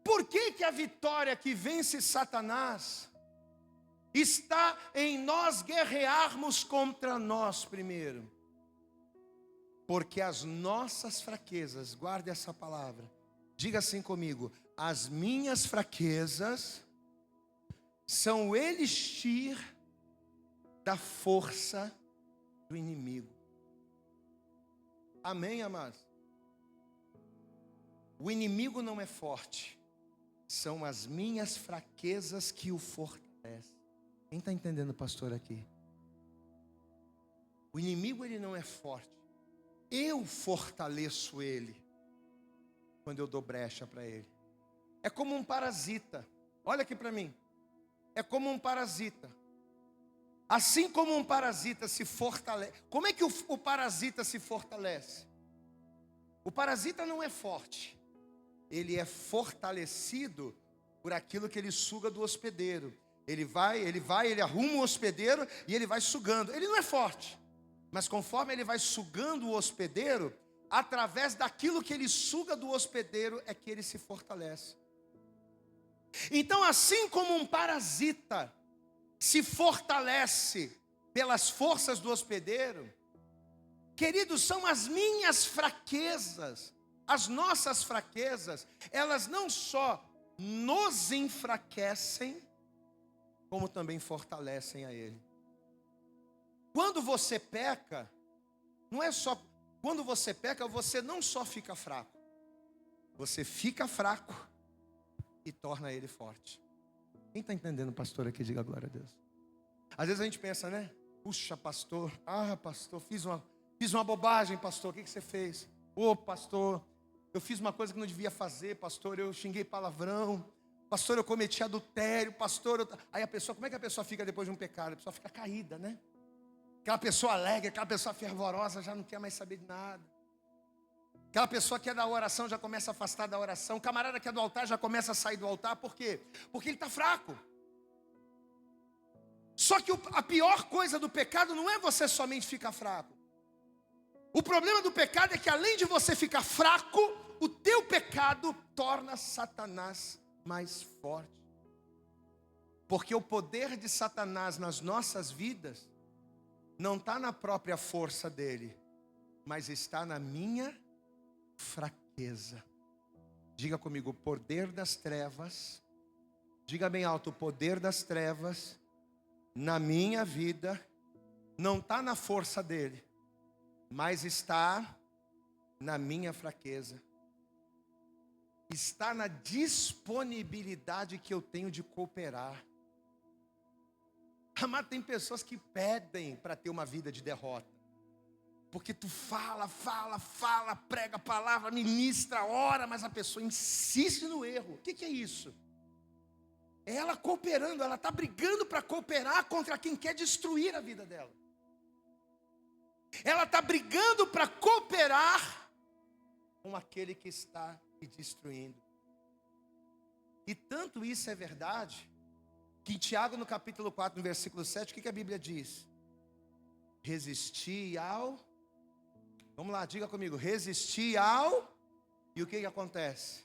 S1: Por que a vitória que vence Satanás está em nós guerrearmos contra nós primeiro? Porque as nossas fraquezas, guarde essa palavra, diga assim comigo: as minhas fraquezas são o elixir da força do inimigo. Amém, amados? O inimigo não é forte, são as minhas fraquezas que o fortalecem. Quem está entendendo, pastor, aqui? O inimigo, ele não é forte, eu fortaleço ele quando eu dou brecha para ele. É como um parasita. Olha aqui para mim. É como um parasita. Assim como um parasita se fortalece. Como é que o parasita se fortalece? O parasita não é forte. Ele é fortalecido por aquilo que ele suga do hospedeiro. Ele arruma o hospedeiro e ele vai sugando. Ele não é forte. Mas conforme ele vai sugando o hospedeiro, através daquilo que ele suga do hospedeiro é que ele se fortalece. Então, assim como um parasita se fortalece pelas forças do hospedeiro, queridos, são as minhas fraquezas, as nossas fraquezas, elas não só nos enfraquecem, como também fortalecem a ele. Quando você peca, quando você peca, você não só fica fraco, você fica fraco e torna ele forte. Quem está entendendo, pastor, aqui, diga glória a Deus. Às vezes a gente pensa, né? Puxa, pastor, pastor, fiz uma bobagem, pastor, o que você fez? Pastor, eu fiz uma coisa que não devia fazer, pastor, eu xinguei palavrão, pastor, eu cometi adultério, pastor, Aí a pessoa, como é que a pessoa fica depois de um pecado? A pessoa fica caída, né? Aquela pessoa alegre, aquela pessoa fervorosa já não quer mais saber de nada. Aquela pessoa que é da oração já começa a afastar da oração. O camarada que é do altar já começa a sair do altar. Por quê? Porque ele está fraco. Só que a pior coisa do pecado não é você somente ficar fraco. O problema do pecado é que além de você ficar fraco, o teu pecado torna Satanás mais forte. Porque o poder de Satanás nas nossas vidas não está na própria força dele, mas está na minha fraqueza. Diga comigo: o poder das trevas, diga bem alto, o poder das trevas na minha vida não está na força dele, mas está na minha fraqueza. Está na disponibilidade que eu tenho de cooperar. Amado, tem pessoas que pedem para ter uma vida de derrota. Porque tu fala, prega a palavra, ministra, ora, mas a pessoa insiste no erro. O que é isso? É ela cooperando, ela está brigando para cooperar contra quem quer destruir a vida dela. Ela está brigando para cooperar com aquele que está me destruindo. E tanto isso é verdade, que em Tiago, no capítulo 4, no versículo 7, o que a Bíblia diz? Resisti ao Vamos lá, diga comigo. Resistir ao... E o que acontece?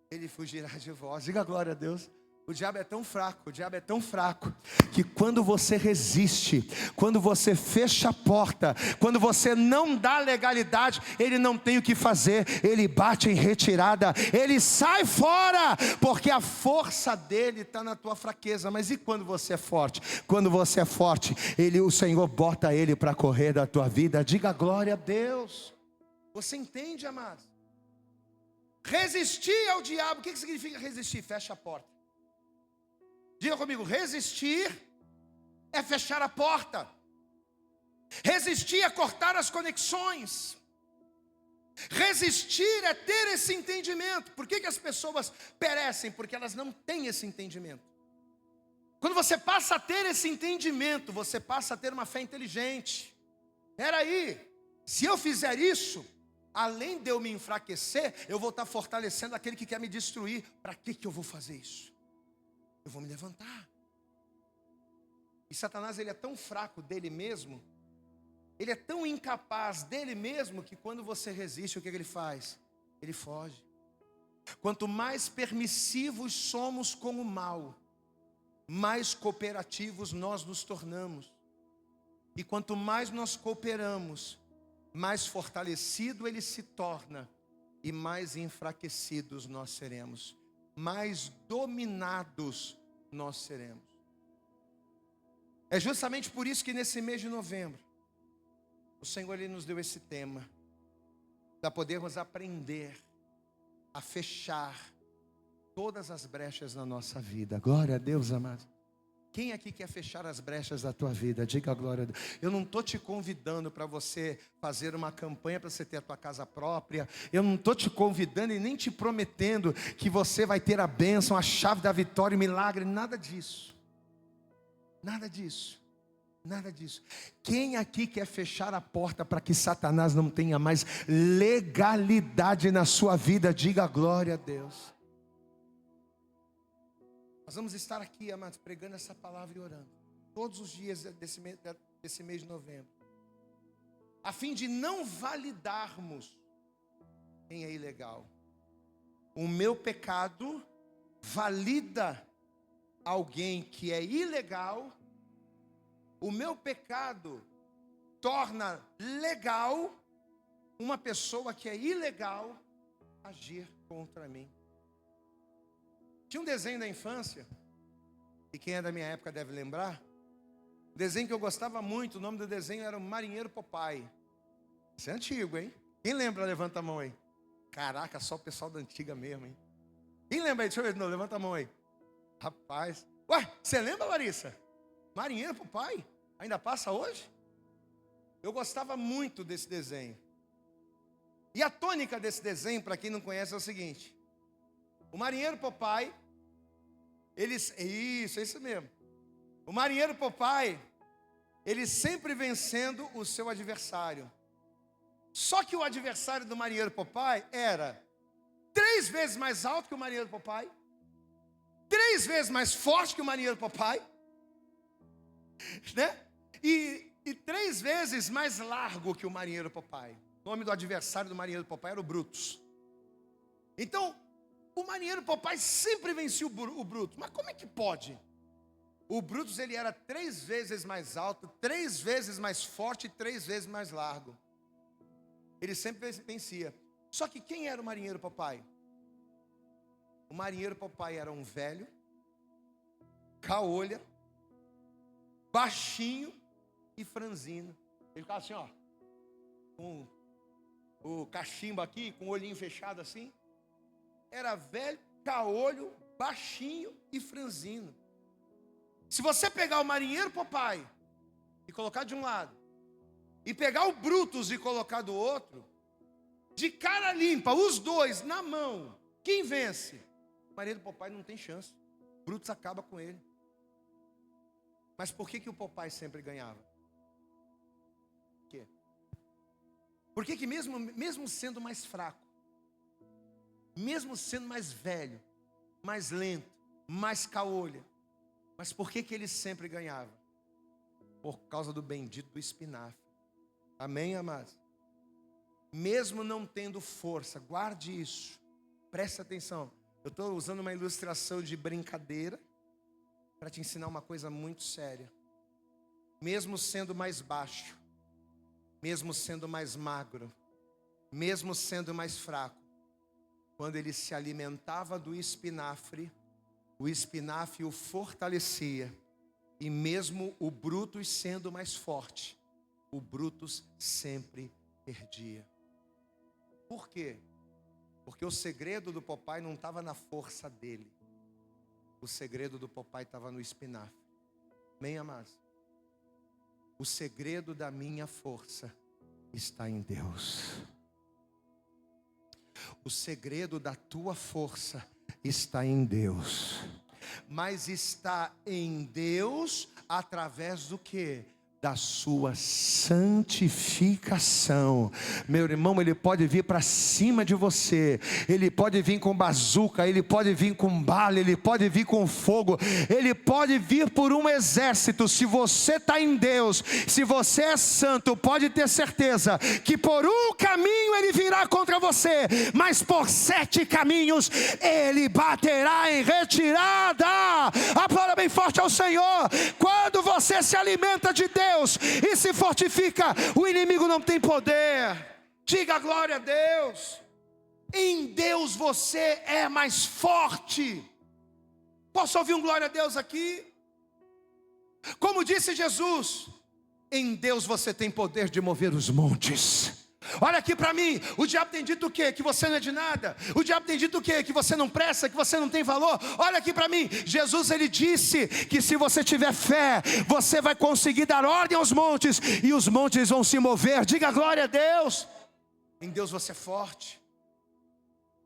S1: Ele fugirá de vós. Diga glória a Deus. O diabo é tão fraco, que quando você resiste, quando você fecha a porta, quando você não dá legalidade, ele não tem o que fazer, ele bate em retirada, ele sai fora, porque a força dele está na tua fraqueza. Mas e quando você é forte? Quando você é forte, o Senhor bota ele para correr da tua vida. Diga glória a Deus. Você entende, amados? Resistir ao diabo. O que significa resistir? Fecha a porta. Diga comigo, resistir é fechar a porta. Resistir é cortar as conexões. Resistir é ter esse entendimento. Por que as pessoas perecem? Porque elas não têm esse entendimento. Quando você passa a ter esse entendimento, você passa a ter uma fé inteligente. Peraí, se eu fizer isso, além de eu me enfraquecer, eu vou estar fortalecendo aquele que quer me destruir. Para que eu vou fazer isso? Eu vou me levantar. E Satanás, ele é tão fraco dele mesmo, ele é tão incapaz dele mesmo, que quando você resiste, o que ele faz? Ele foge. Quanto mais permissivos somos com o mal, mais cooperativos nós nos tornamos. E quanto mais nós cooperamos, mais fortalecido ele se torna, e mais enfraquecidos nós seremos, mais dominados nós seremos. É justamente por isso que nesse mês de novembro, o Senhor ele nos deu esse tema, para podermos aprender a fechar todas as brechas na nossa vida. Glória a Deus, amados. Quem aqui quer fechar as brechas da tua vida? Diga a glória a Deus. Eu não estou te convidando para você fazer uma campanha para você ter a tua casa própria. Eu não estou te convidando e nem te prometendo que você vai ter a bênção, a chave da vitória, o milagre. Nada disso. Nada disso. Nada disso. Quem aqui quer fechar a porta para que Satanás não tenha mais legalidade na sua vida? Diga a glória a Deus. Nós vamos estar aqui, amados, pregando essa palavra e orando todos os dias desse mês de novembro, a fim de não validarmos quem é ilegal. O meu pecado valida alguém que é ilegal. O meu pecado torna legal uma pessoa que é ilegal agir contra mim. Tinha um desenho da infância, e quem é da minha época deve lembrar. Um desenho que eu gostava muito, o nome do desenho era o Marinheiro Popeye. Isso é antigo, hein? Quem lembra? Levanta a mão aí. Caraca, só o pessoal da antiga mesmo, hein? Quem lembra aí? Deixa eu ver de novo, levanta a mão aí. Rapaz. Ué, você lembra, Larissa? Marinheiro Popeye? Ainda passa hoje? Eu gostava muito desse desenho. E a tônica desse desenho, para quem não conhece, é o seguinte. O Marinheiro Popeye, isso mesmo. O Marinheiro Popeye, ele sempre vencendo o seu adversário. Só que o adversário do Marinheiro Popeye era 3 vezes mais alto que o Marinheiro Popeye, 3 vezes mais forte que o Marinheiro Popeye, né? E 3 vezes mais largo que o Marinheiro Popeye. O nome do adversário do Marinheiro Popeye era o Brutus. Então, o Marinheiro Popeye sempre vencia o Brutus. Mas como é que pode? O Brutus, ele era 3 vezes mais alto, 3 vezes mais forte e 3 vezes mais largo. Ele sempre vencia. Só que quem era o Marinheiro Popeye? O Marinheiro Popeye era um velho, caolha, baixinho e franzino. Ele ficava assim, ó, com o cachimbo aqui, com o olhinho fechado assim. Era velho, caolho, baixinho e franzino. Se você pegar o Marinheiro Popeye e colocar de um lado, e pegar o Brutus e colocar do outro, de cara limpa, os dois na mão, quem vence? O Marinheiro Popeye não tem chance. O Brutus acaba com ele. Mas por que o Popeye sempre ganhava? Por quê? Por que mesmo sendo mais fraco, mesmo sendo mais velho, mais lento, mais caolha, mas por que ele sempre ganhava? Por causa do bendito do espinafre. Amém, amados? mesmo não tendo força, guarde isso, preste atenção. Eu estou usando uma ilustração de brincadeira para te ensinar uma coisa muito séria. Mesmo sendo mais baixo, mesmo sendo mais magro, mesmo sendo mais fraco, quando ele se alimentava do espinafre, o espinafre o fortalecia. E mesmo o Brutus sendo mais forte, o Brutus sempre perdia. Por quê? Porque o segredo do Popeye não estava na força dele. O segredo do Popeye estava no espinafre. Amém, amados? O segredo da minha força está em Deus. O segredo da tua força está em Deus. Mas está em Deus através do quê? Da sua santificação. Meu irmão, ele pode vir para cima de você, ele pode vir com bazuca, ele pode vir com bala, ele pode vir com fogo, ele pode vir por um exército. Se você está em Deus, se você é santo, pode ter certeza que por um caminho ele virá contra você, mas por 7 caminhos ele baterá em retirada. Aplauda bem forte ao Senhor. Quando você se alimenta de Deus e se fortifica, o inimigo não tem poder. Diga glória a Deus. Em Deus você é mais forte. Posso ouvir um glória a Deus aqui? Como disse Jesus, em Deus você tem poder de mover os montes. Olha aqui para mim, o diabo tem dito o quê? Que você não é de nada. O diabo tem dito o quê? Que você não presta, que você não tem valor. Olha aqui para mim, Jesus ele disse que se você tiver fé, você vai conseguir dar ordem aos montes, e os montes vão se mover. Diga glória a Deus. Em Deus você é forte.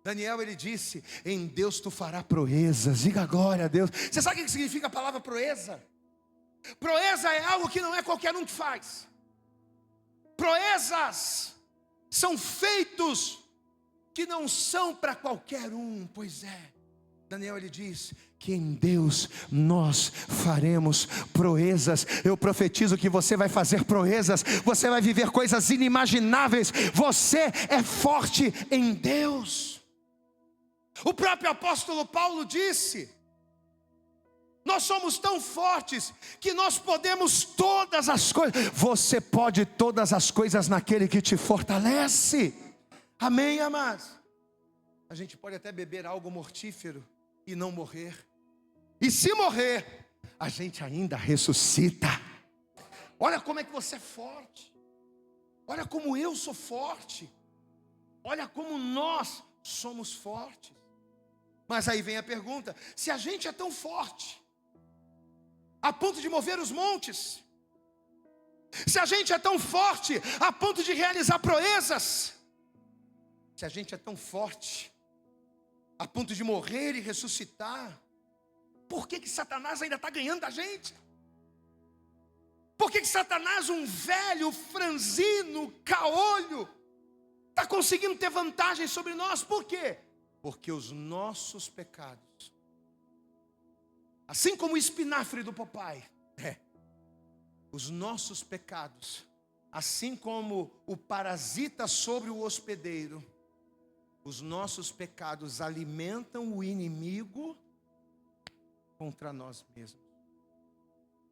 S1: Daniel ele disse, em Deus tu farás proezas. Diga glória a Deus. Você sabe o que significa a palavra proeza? Proeza é algo que não é qualquer um que faz. Proezas são feitos que não são para qualquer um. Pois é, Daniel ele diz que em Deus nós faremos proezas. Eu profetizo que você vai fazer proezas, você vai viver coisas inimagináveis. Você é forte em Deus. O próprio apóstolo Paulo disse: nós somos tão fortes que nós podemos todas as coisas. Você pode todas as coisas naquele que te fortalece. Amém, amados? A gente pode até beber algo mortífero e não morrer. E se morrer, a gente ainda ressuscita. Olha como é que você é forte. Olha como eu sou forte. Olha como nós somos fortes. Mas aí vem a pergunta: se a gente é tão forte a ponto de mover os montes, se a gente é tão forte a ponto de realizar proezas, se a gente é tão forte a ponto de morrer e ressuscitar, por que Satanás ainda está ganhando da gente? Por que Satanás, um velho, franzino, caolho, está conseguindo ter vantagem sobre nós? Por quê? Porque os nossos pecados, assim como o espinafre do Popeye, os nossos pecados, assim como o parasita sobre o hospedeiro, os nossos pecados alimentam o inimigo contra nós mesmos.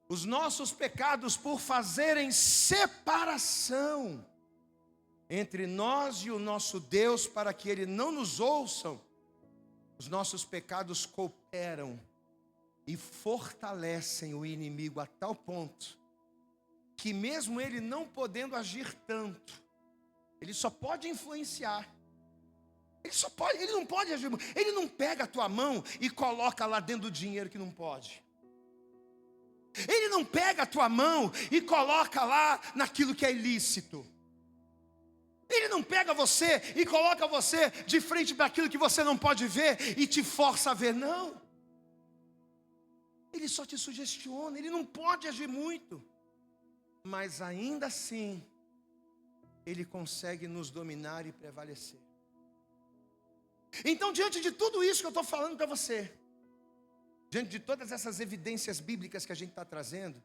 S1: Os nossos pecados, por fazerem separação entre nós e o nosso Deus, para que Ele não nos ouçam, os nossos pecados cooperam e fortalecem o inimigo a tal ponto que mesmo ele não podendo agir tanto, ele só pode influenciar. Ele não pode agir. Ele não pega a tua mão e coloca lá dentro do dinheiro que não pode. Ele não pega a tua mão e coloca lá naquilo que é ilícito. Ele não pega você e coloca você de frente para aquilo que você não pode ver e te força a ver, não. Ele só te sugestiona, ele não pode agir muito. Mas ainda assim, ele consegue nos dominar e prevalecer. Então, diante de tudo isso que eu estou falando para você, diante de todas essas evidências bíblicas que a gente está trazendo,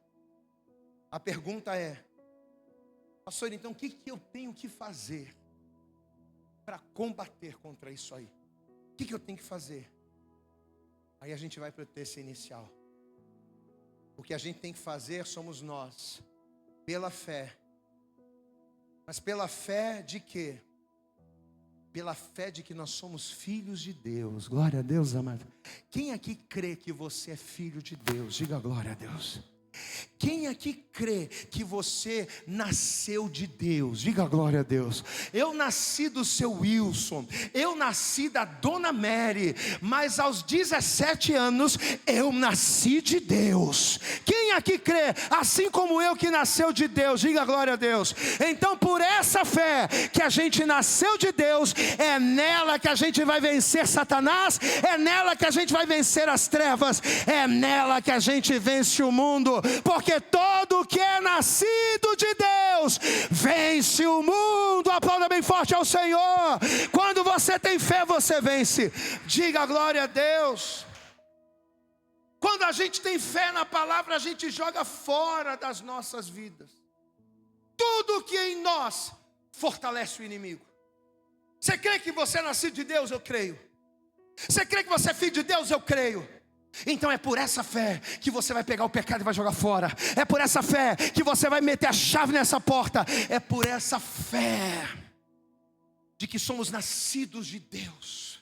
S1: a pergunta é: pastor, então o que eu tenho que fazer para combater contra isso aí? O que eu tenho que fazer? Aí a gente vai para o texto inicial. O que a gente tem que fazer somos nós, pela fé. Mas pela fé de quê? Pela fé de que nós somos filhos de Deus. Glória a Deus, amado. Quem aqui crê que você é filho de Deus? Diga glória a Deus. Quem aqui crê que você nasceu de Deus? Diga glória a Deus. Eu nasci do seu Wilson, eu nasci da dona Mary, mas aos 17 anos eu nasci de Deus. Quem aqui crê, assim como eu, que nasceu de Deus? Diga glória a Deus. Então, por essa fé que a gente nasceu de Deus, é nela que a gente vai vencer Satanás, é nela que a gente vai vencer as trevas, é nela que a gente vence o mundo. Porque todo que é nascido de Deus vence o mundo. Aplauda bem forte ao Senhor. Quando você tem fé, você vence. Diga glória a Deus. Quando a gente tem fé na palavra, a gente joga fora das nossas vidas tudo que em nós fortalece o inimigo. Você crê que você é nascido de Deus? Eu creio. Você crê que você é filho de Deus? Eu creio. Então é por essa fé que você vai pegar o pecado e vai jogar fora. É por essa fé que você vai meter a chave nessa porta. É por essa fé de que somos nascidos de Deus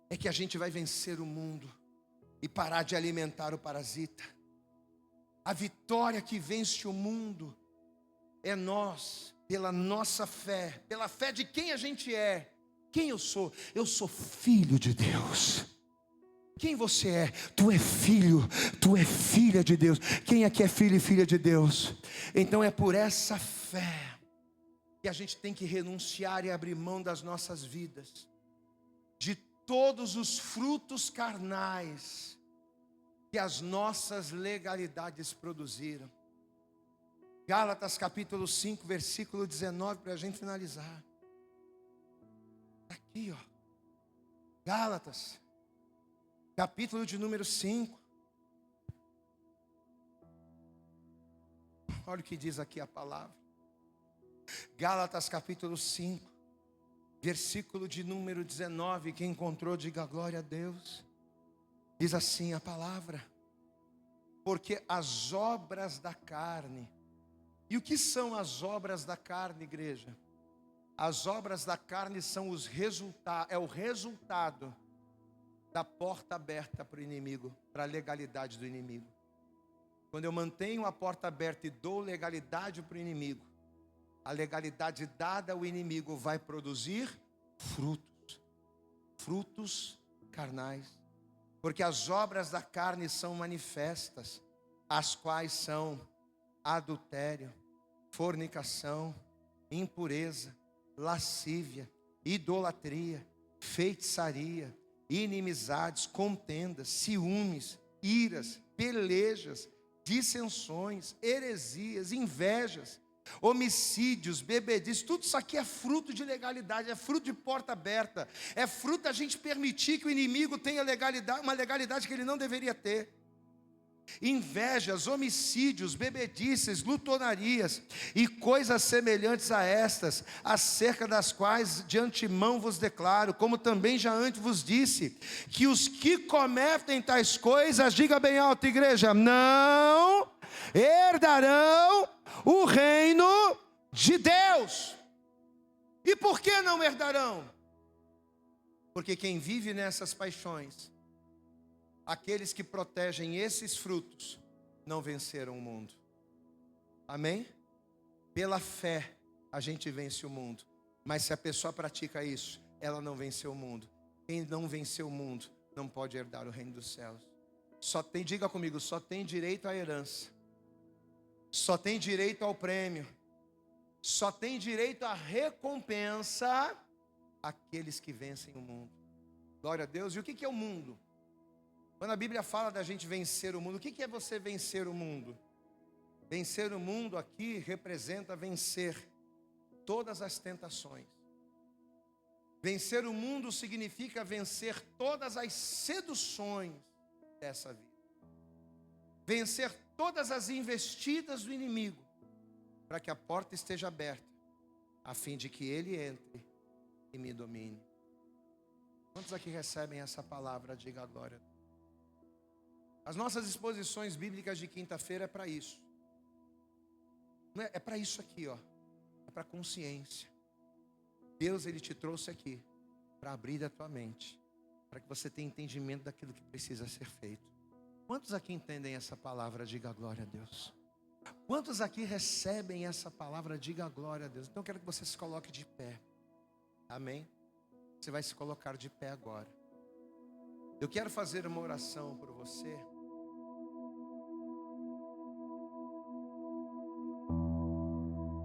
S1: é que a gente vai vencer o mundo e parar de alimentar o parasita. A vitória que vence o mundo é nós, pela nossa fé, pela fé de quem a gente é. Quem eu sou? Eu sou filho de Deus. Quem você é? Tu é filho, tu é filha de Deus. Quem aqui é filho e filha de Deus? Então é por essa fé que a gente tem que renunciar e abrir mão das nossas vidas, de todos os frutos carnais que as nossas legalidades produziram. Gálatas capítulo 5, versículo 19, para a gente finalizar. Aqui, ó. Gálatas capítulo de número 5. Olha o que diz aqui a palavra. Gálatas capítulo 5, versículo de número 19. Quem encontrou, diga glória a Deus. Diz assim a palavra: porque as obras da carne. E o que são as obras da carne, igreja? As obras da carne são os resultados, é o resultado da porta aberta para o inimigo, para a legalidade do inimigo. Quando eu mantenho a porta aberta e dou legalidade para o inimigo, a legalidade dada ao inimigo vai produzir frutos carnais. Porque as obras da carne são manifestas, as quais são adultério, fornicação, impureza, lascívia, idolatria, feitiçaria, inimizades, contendas, ciúmes, iras, pelejas, dissensões, heresias, invejas, homicídios, bebedices. Tudo isso aqui é fruto de legalidade, é fruto de porta aberta, é fruto da gente permitir que o inimigo tenha legalidade, uma legalidade que ele não deveria ter. Invejas, homicídios, bebedices, glutonarias e coisas semelhantes a estas, acerca das quais de antemão vos declaro, como também já antes vos disse, que os que cometem tais coisas, diga bem alto, igreja, não herdarão o reino de Deus. E por que não herdarão? Porque quem vive nessas paixões, aqueles que protegem esses frutos, não venceram o mundo. Amém? Pela fé a gente vence o mundo. Mas se a pessoa pratica isso, ela não venceu o mundo. Quem não venceu o mundo não pode herdar o reino dos céus. Só tem, diga comigo, só tem direito à herança, só tem direito ao prêmio, só tem direito à recompensa aqueles que vencem o mundo. Glória a Deus. E o que é o mundo? Quando a Bíblia fala da gente vencer o mundo, o que é você vencer o mundo? Vencer o mundo aqui representa vencer todas as tentações. Vencer o mundo significa vencer todas as seduções dessa vida. Vencer todas as investidas do inimigo, para que a porta esteja aberta, a fim de que ele entre e me domine. Quantos aqui recebem essa palavra? Diga a glória. As nossas exposições bíblicas de quinta-feira é para isso. É para isso aqui, ó. É para consciência. Deus, Ele te trouxe aqui para abrir a tua mente, para que você tenha entendimento daquilo que precisa ser feito. Quantos aqui entendem essa palavra? Diga a glória a Deus. Quantos aqui recebem essa palavra? Diga a glória a Deus. Então eu quero que você se coloque de pé. Amém? Você vai se colocar de pé agora. Eu quero fazer uma oração por você.